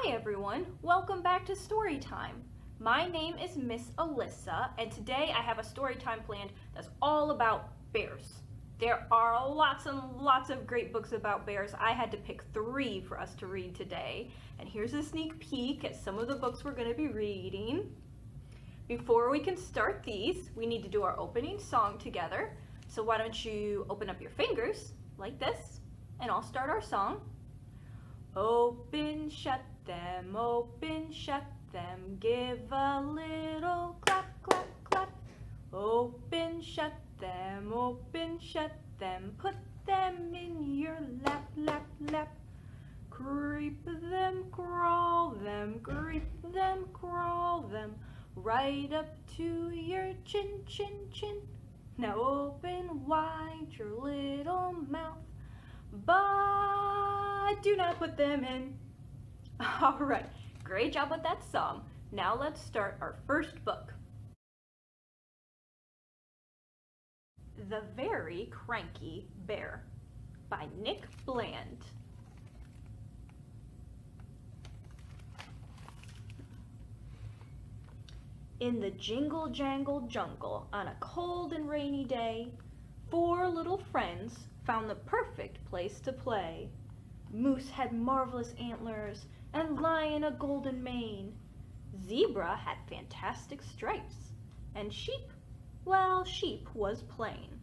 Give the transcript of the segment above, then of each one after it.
Hi everyone, welcome back to story time. My name is Miss Alyssa, and today I have a story time planned that's all about bears. There are lots and lots of great books about bears. I had to pick 3 for us to read today, and here's a sneak peek at some of the books we're going to be reading. Before we can start these, we need to do our opening song together. So why don't you open up your fingers like this, and I'll start our song. Open, shut them, give a little clap, clap, clap. Open, shut them, put them in your lap, lap, lap. Creep them, crawl them, creep them, crawl them, right up to your chin, chin, chin. Now open wide your little mouth, but do not put them in. All right, great job with that song. Now let's start our first book. The Very Cranky Bear by Nick Bland. In the jingle-jangle jungle on a cold and rainy day, 4 little friends found the perfect place to play. Moose had marvelous antlers, and Lion a golden mane. Zebra had fantastic stripes, and Sheep, well, Sheep was plain.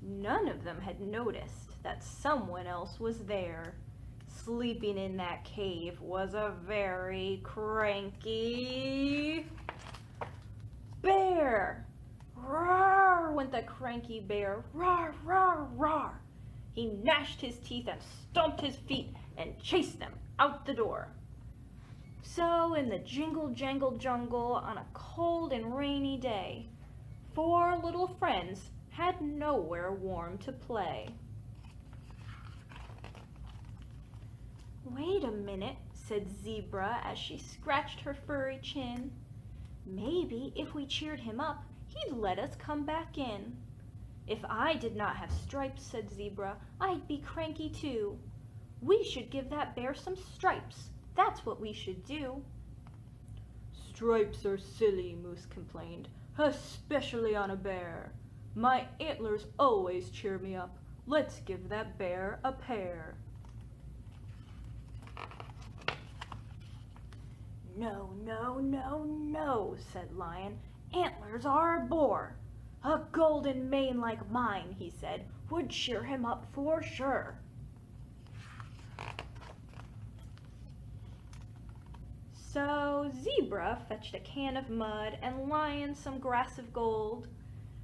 None of them had noticed that someone else was there. Sleeping in that cave was a very cranky bear. Roar went the cranky bear, roar, roar, roar. He gnashed his teeth and stomped his feet and chased them out the door. So in the jingle-jangle jungle on a cold and rainy day, 4 little friends had nowhere warm to play. Wait a minute, said Zebra as she scratched her furry chin. Maybe if we cheered him up, he'd let us come back in. If I did not have stripes, said Zebra, I'd be cranky too. We should give that bear some stripes. That's what we should do. Stripes are silly, Moose complained, especially on a bear. My antlers always cheer me up. Let's give that bear a pair. No, no, no, no, said Lion. Antlers are a bore. A golden mane like mine, he said, would cheer him up for sure. So Zebra fetched a can of mud and Lion some grass of gold.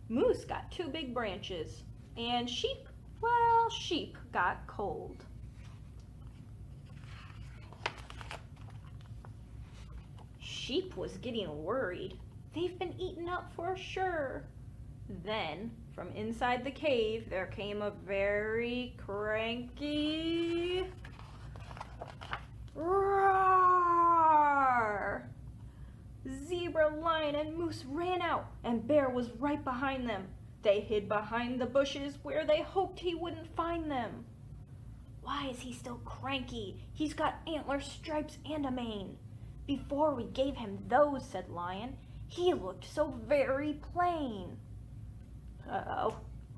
Moose got 2 big branches, and Sheep, well, Sheep got cold. Sheep was getting worried. They've been eaten up for sure. Then, from inside the cave, there came a very cranky roar. Zebra, Lion, and Moose ran out, and Bear was right behind them. They hid behind the bushes where they hoped he wouldn't find them. Why is he still cranky? He's got antlers, stripes, and a mane. Before we gave him those, said Lion, he looked so very plain. Uh-oh,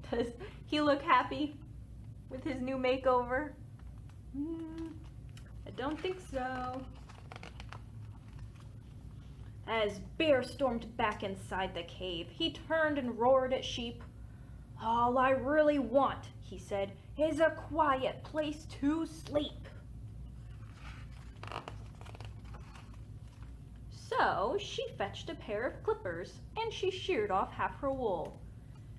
does he look happy with his new makeover? I don't think so. As Bear stormed back inside the cave, he turned and roared at Sheep. All I really want, he said, is a quiet place to sleep. So she fetched a pair of clippers, and she sheared off half her wool.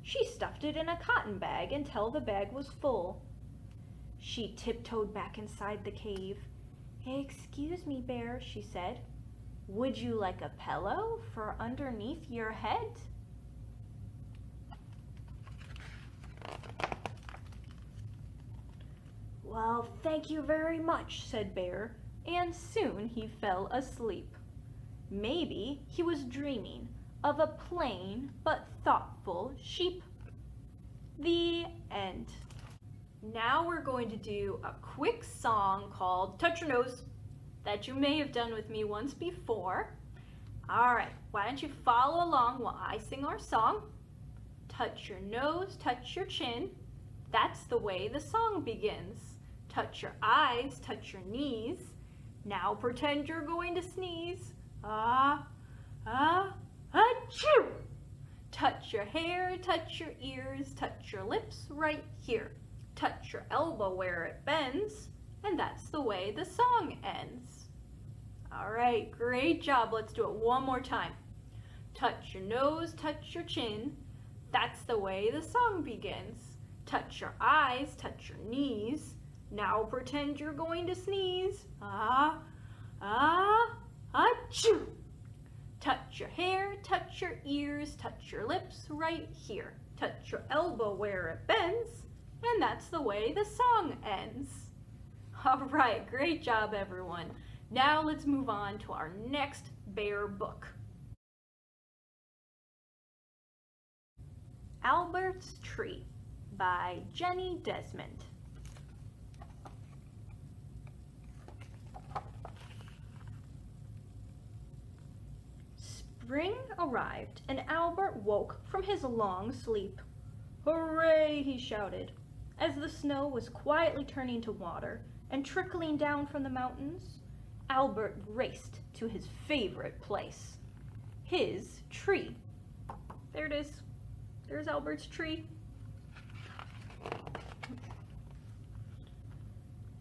She stuffed it in a cotton bag until the bag was full. She tiptoed back inside the cave. Excuse me, Bear, she said. Would you like a pillow for underneath your head? Well, thank you very much, said Bear, and soon he fell asleep. Maybe he was dreaming of a plain but thoughtful sheep. The end. Now we're going to do a quick song called Touch Your Nose that you may have done with me once before. All right, why don't you follow along while I sing our song? Touch your nose, touch your chin. That's the way the song begins. Touch your eyes, touch your knees. Now pretend you're going to sneeze. Ah, ah, achoo! Touch your hair, touch your ears, touch your lips right here. Touch your elbow where it bends, and that's the way the song ends. All right, great job. Let's do it one more time. Touch your nose, touch your chin. That's the way the song begins. Touch your eyes, touch your knees. Now pretend you're going to sneeze. Ah, ah, achoo! Touch your hair, touch your ears, touch your lips right here. Touch your elbow where it bends, and that's the way the song ends. All right, great job, everyone. Now let's move on to our next bear book. Albert's Tree by Jenny Desmond. Spring arrived, and Albert woke from his long sleep. "Hooray!" he shouted, as the snow was quietly turning to water and trickling down from the mountains. Albert raced to his favorite place, his tree. There it is. There's Albert's tree.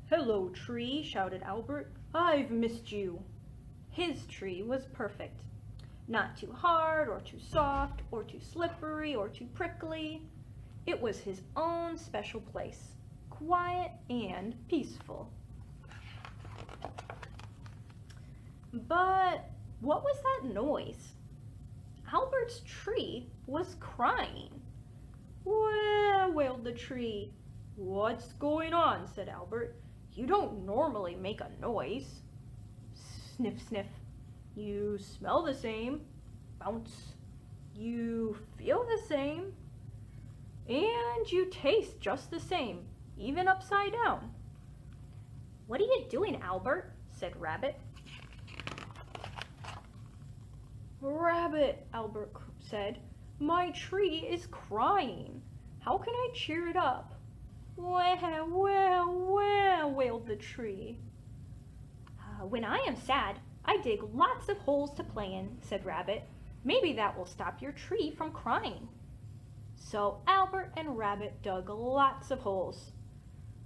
"Hello, tree," shouted Albert. "I've missed you." His tree was perfect. Not too hard or too soft or too slippery or too prickly. It was his own special place, quiet and peaceful. But what was that noise? Albert's tree was crying. "Well," wailed the tree. "What's going on?" said Albert. "You don't normally make a noise." Sniff, sniff. "You smell the same." Bounce. "You feel the same." "And you taste just the same, even upside down." "What are you doing, Albert?" said Rabbit. "Rabbit," Albert said, "my tree is crying. How can I cheer it up?" "Well, well, well," wailed the tree. "When I am sad, I dig lots of holes to play in," said Rabbit. "Maybe that will stop your tree from crying." So Albert and Rabbit dug lots of holes.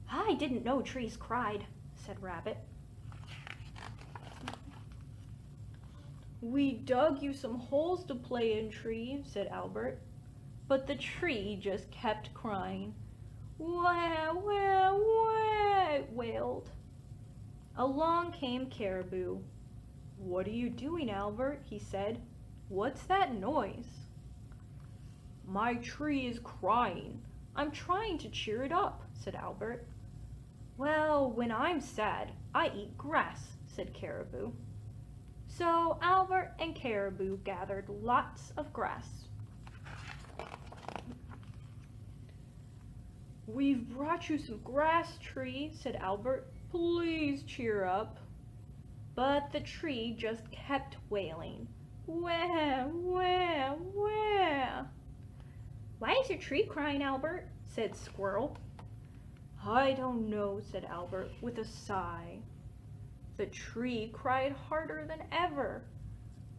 "I didn't know trees cried," said Rabbit. "We dug you some holes to play in, tree," said Albert. But the tree just kept crying. "Wah, wah, wah," it wailed. Along came Caribou. "What are you doing, Albert?" he said. "What's that noise?" "My tree is crying. I'm trying to cheer it up," said Albert. "Well, when I'm sad, I eat grass," said Caribou. So Albert and Caribou gathered lots of grass. "We've brought you some grass, tree," said Albert. "Please cheer up." But the tree just kept wailing. "Wah, wah, wah." "Why is your tree crying, Albert?" said Squirrel. "I don't know," said Albert with a sigh. The tree cried harder than ever.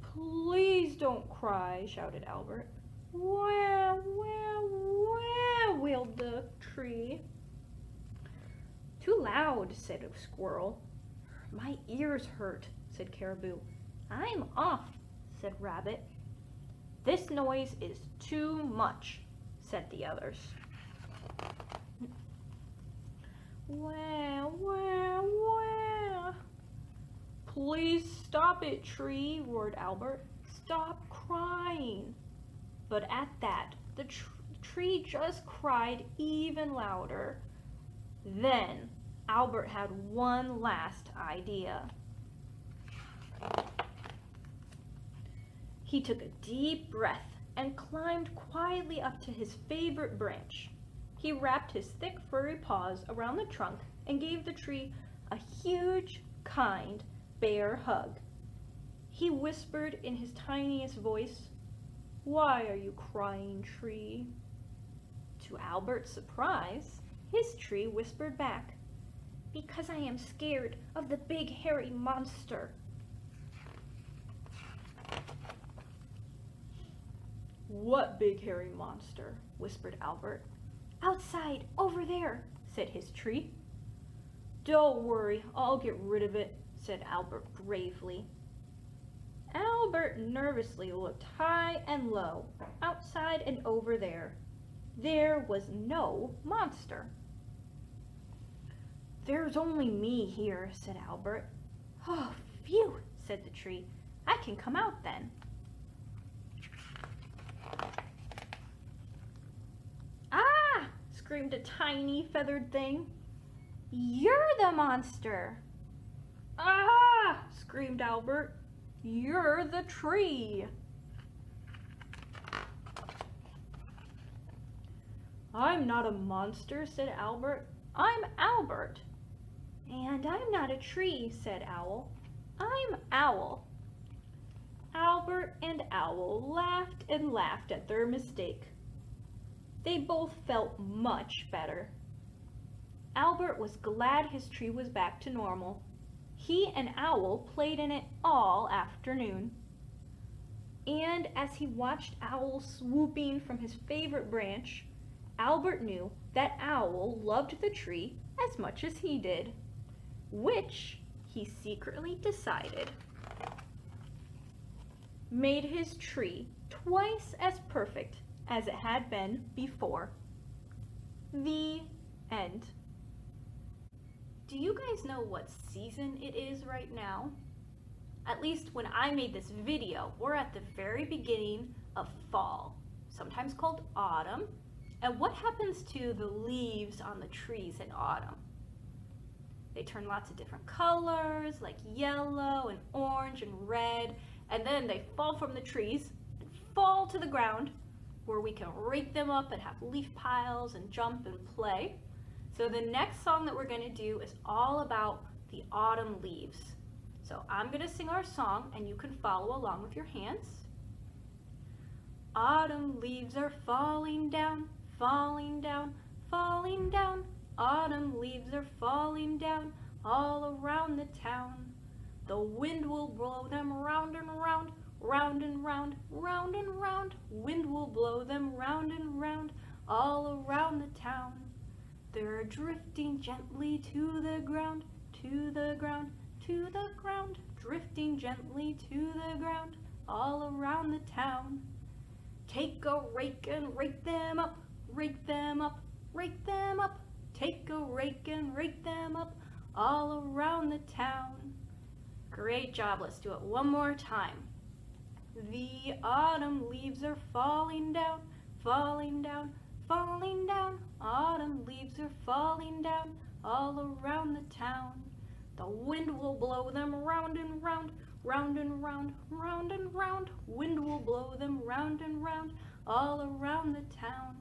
"Please don't cry," shouted Albert. "Wah, wah, wah," wailed the tree. "Too loud," said a squirrel. "My ears hurt," said Caribou. "I'm off," said Rabbit. "This noise is too much," said the others. "Wah, wah, wah." "Please stop it, tree," roared Albert. "Stop crying." But at that, the tree just cried even louder. Then Albert had one last idea. He took a deep breath and climbed quietly up to his favorite branch. He wrapped his thick furry paws around the trunk and gave the tree a huge, kind bear hug. He whispered in his tiniest voice, "Why are you crying, tree?" To Albert's surprise, his tree whispered back, "Because I am scared of the big hairy monster." "What big hairy monster?" whispered Albert. "Outside, over there," said his tree. "Don't worry, I'll get rid of it," said Albert gravely. Albert nervously looked high and low, outside and over there. There was no monster. "There's only me here," said Albert. "Oh, phew," said the tree. "I can come out then." "Ah!" screamed a tiny feathered thing. "You're the monster!" "Ah!" screamed Albert. "You're the tree!" "I'm not a monster," said Albert. "I'm Albert." "And I'm not a tree," said Owl. "I'm Owl." Albert and Owl laughed and laughed at their mistake. They both felt much better. Albert was glad his tree was back to normal. He and Owl played in it all afternoon. And as he watched Owl swooping from his favorite branch, Albert knew that Owl loved the tree as much as he did, which he secretly decided made his tree twice as perfect as it had been before. The end. Do you guys know what season it is right now? At least when I made this video, we're at the very beginning of fall, sometimes called autumn. And what happens to the leaves on the trees in autumn? They turn lots of different colors, like yellow and orange and red, and then they fall from the trees and fall to the ground, where we can rake them up and have leaf piles and jump and play. So the next song that we're going to do is all about the autumn leaves. So I'm going to sing our song and you can follow along with your hands. Autumn leaves are falling down, falling down, falling down. Autumn leaves are falling down all around the town. The wind will blow them round and round, round and round, round and round. Wind will blow them round and round all around the town. They're drifting gently to the ground, to the ground, to the ground. Drifting gently to the ground all around the town. Take a rake and rake them up, rake them up, rake them up. Take a rake and rake them up all around the town. Great job, let's do it one more time. The autumn leaves are falling down, falling down, falling down. Autumn leaves are falling down all around the town. The wind will blow them round and round, round and round, round and round. Wind will blow them round and round all around the town.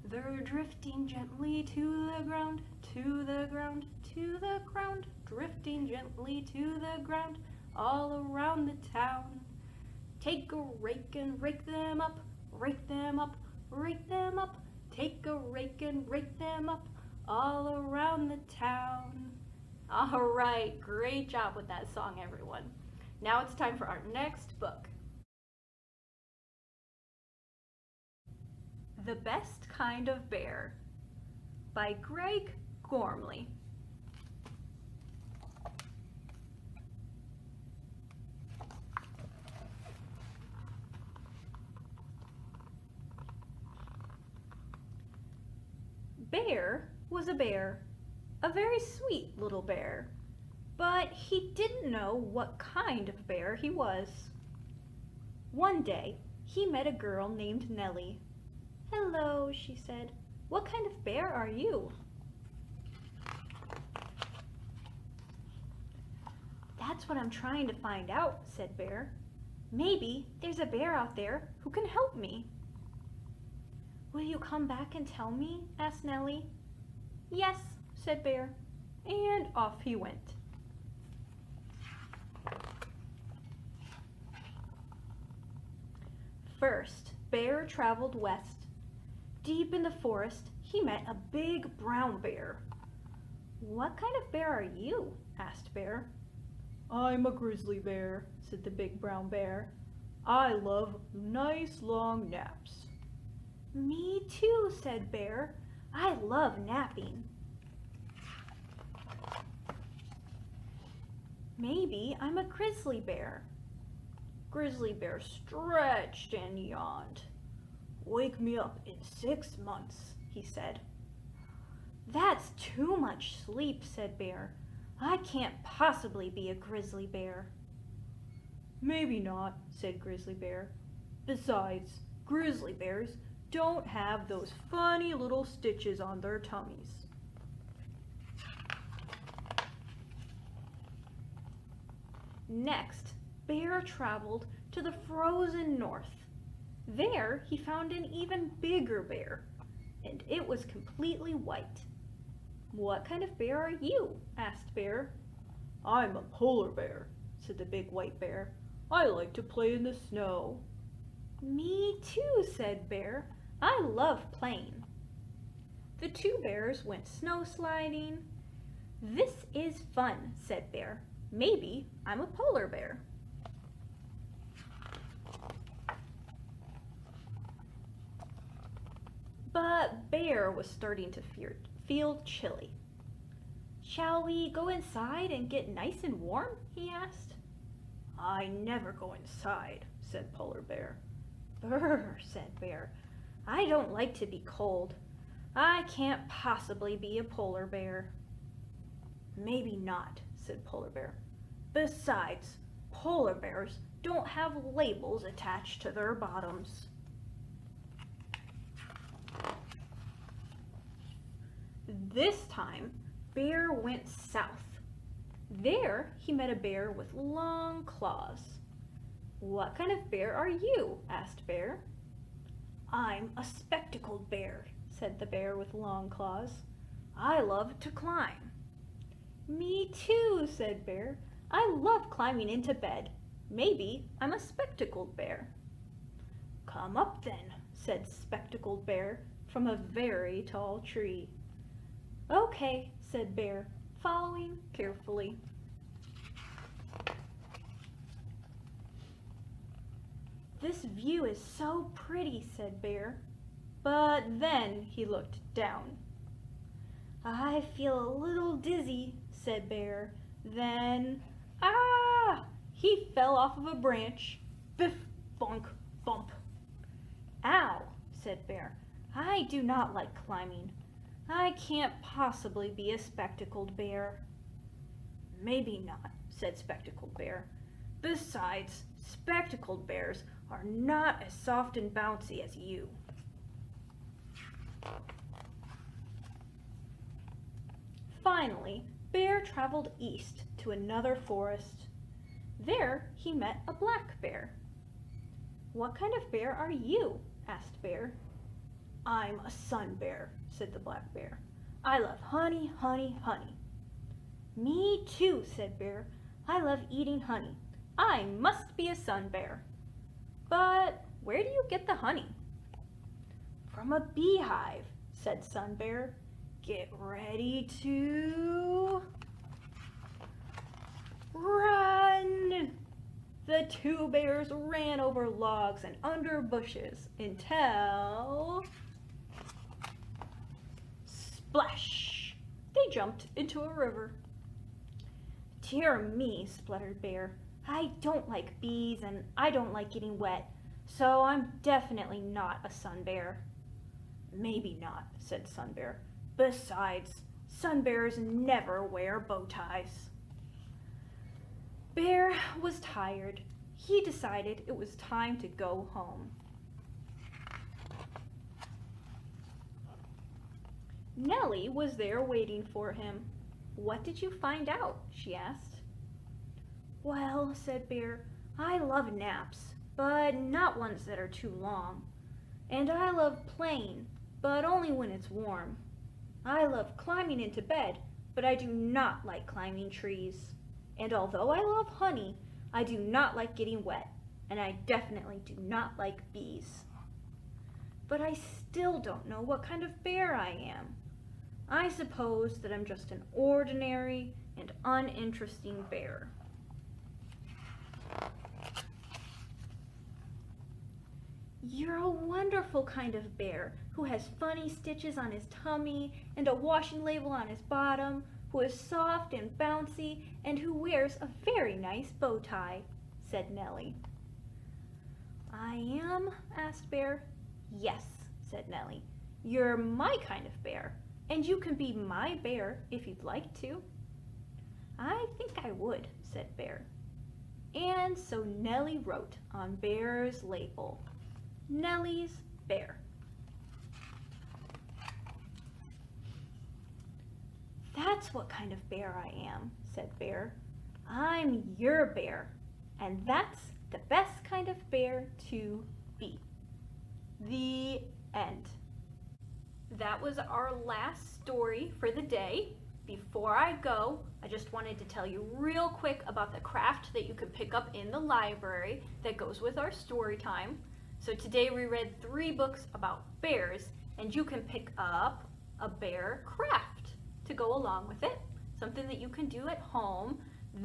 They're drifting gently to the ground, to the ground, to the ground. Drifting gently to the ground all around the town. Take a rake and rake them up, rake them up, rake them up. Take a rake and rake them up all around the town. All right, great job with that song, everyone. Now it's time for our next book. The Best Kind of Bear by Greg Gormley. Bear was a bear, a very sweet little bear, but he didn't know what kind of bear he was. One day, he met a girl named Nellie. "Hello," she said. "What kind of bear are you?" "That's what I'm trying to find out," said Bear. "Maybe there's a bear out there who can help me." Will you come back and tell me? Asked Nellie. Yes, said Bear, and off he went. First, Bear traveled west. Deep in the forest, he met a big brown bear. What kind of bear are you? Asked Bear. I'm a grizzly bear, said the big brown bear. I love nice long naps. Me too, said Bear. I love napping. Maybe I'm a grizzly bear. Grizzly Bear stretched and yawned. Wake me up in 6 months, he said. That's too much sleep, said Bear. I can't possibly be a grizzly bear. Maybe not, said Grizzly Bear. Besides, grizzly bears don't have those funny little stitches on their tummies. Next, Bear traveled to the frozen north. There he found an even bigger bear, and it was completely white. What kind of bear are you? Asked Bear. I'm a polar bear, said the big white bear. I like to play in the snow. Me too, said Bear. I love playing. The two bears went snow sliding. This is fun, said Bear. Maybe I'm a polar bear. But Bear was starting to feel chilly. Shall we go inside and get nice and warm? He asked. I never go inside, said Polar Bear. Brr, said Bear. I don't like to be cold. I can't possibly be a polar bear. Maybe not, said Polar Bear. Besides, polar bears don't have labels attached to their bottoms. This time, Bear went south. There, he met a bear with long claws. What kind of bear are you? Asked Bear. I'm a spectacled bear, said the bear with long claws. I love to climb. Me too, said Bear. I love climbing into bed. Maybe I'm a spectacled bear. Come up then, said Spectacled Bear from a very tall tree. Okay, said Bear, following carefully. This view is so pretty, said Bear. But then he looked down. I feel a little dizzy, said Bear. Then, he fell off of a branch. Biff, bonk, bump. Ow, said Bear. I do not like climbing. I can't possibly be a spectacled bear. Maybe not, said Spectacled Bear. Besides, spectacled bears are not as soft and bouncy as you. Finally, Bear traveled east to another forest. There he met a black bear. What kind of bear are you? Asked Bear. I'm a sun bear, said the black bear. I love honey, honey, honey. Me too, said Bear. I love eating honey. I must be a sun bear. But where do you get the honey? From a beehive, said Sun Bear. Get ready to run! The two bears ran over logs and under bushes until splash! They jumped into a river. Dear me, spluttered Bear. I don't like bees and I don't like getting wet, so I'm definitely not a sun bear. Maybe not, said Sun Bear. Besides, sun bears never wear bow ties. Bear was tired. He decided it was time to go home. Nellie was there waiting for him. What did you find out? She asked. Well, said Bear, I love naps, but not ones that are too long. And I love playing, but only when it's warm. I love climbing into bed, but I do not like climbing trees. And although I love honey, I do not like getting wet, and I definitely do not like bees. But I still don't know what kind of bear I am. I suppose that I'm just an ordinary and uninteresting bear. You're a wonderful kind of bear who has funny stitches on his tummy and a washing label on his bottom, who is soft and bouncy, and who wears a very nice bow tie, said Nellie. I am? Asked Bear. Yes, said Nellie. You're my kind of bear, and you can be my bear if you'd like to. I think I would, said Bear. And so Nellie wrote on Bear's label, Nellie's bear. That's what kind of bear I am, said Bear. I'm your bear, and that's the best kind of bear to be. The end. That was our last story for the day. Before I go, I just wanted to tell you real quick about the craft that you can pick up in the library that goes with our story time. So today we read 3 books about bears, and you can pick up a bear craft to go along with it, something that you can do at home.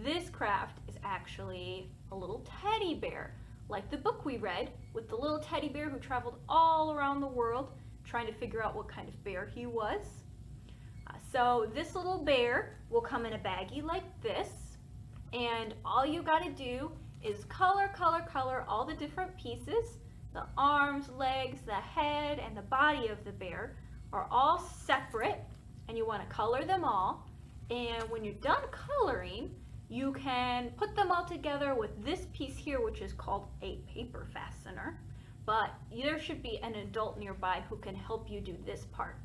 This craft is actually a little teddy bear, like the book we read with the little teddy bear who traveled all around the world trying to figure out what kind of bear he was. So this little bear will come in a baggie like this, and all you gotta do is color all the different pieces. The arms, legs, the head, and the body of the bear are all separate, and you want to color them all. And when you're done coloring, you can put them all together with this piece here, which is called a paper fastener. But there should be an adult nearby who can help you do this part.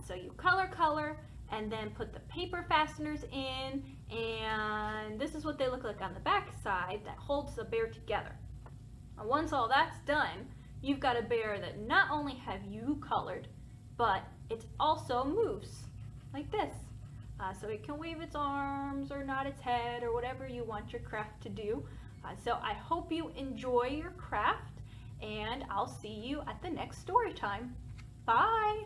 So you color, and then put the paper fasteners in, and this is what they look like on the back side that holds the bear together. And once all that's done, you've got a bear that not only have you colored, but it also moves like this. So it can wave its arms or nod its head or whatever you want your craft to do. So I hope you enjoy your craft, and I'll see you at the next story time. Bye!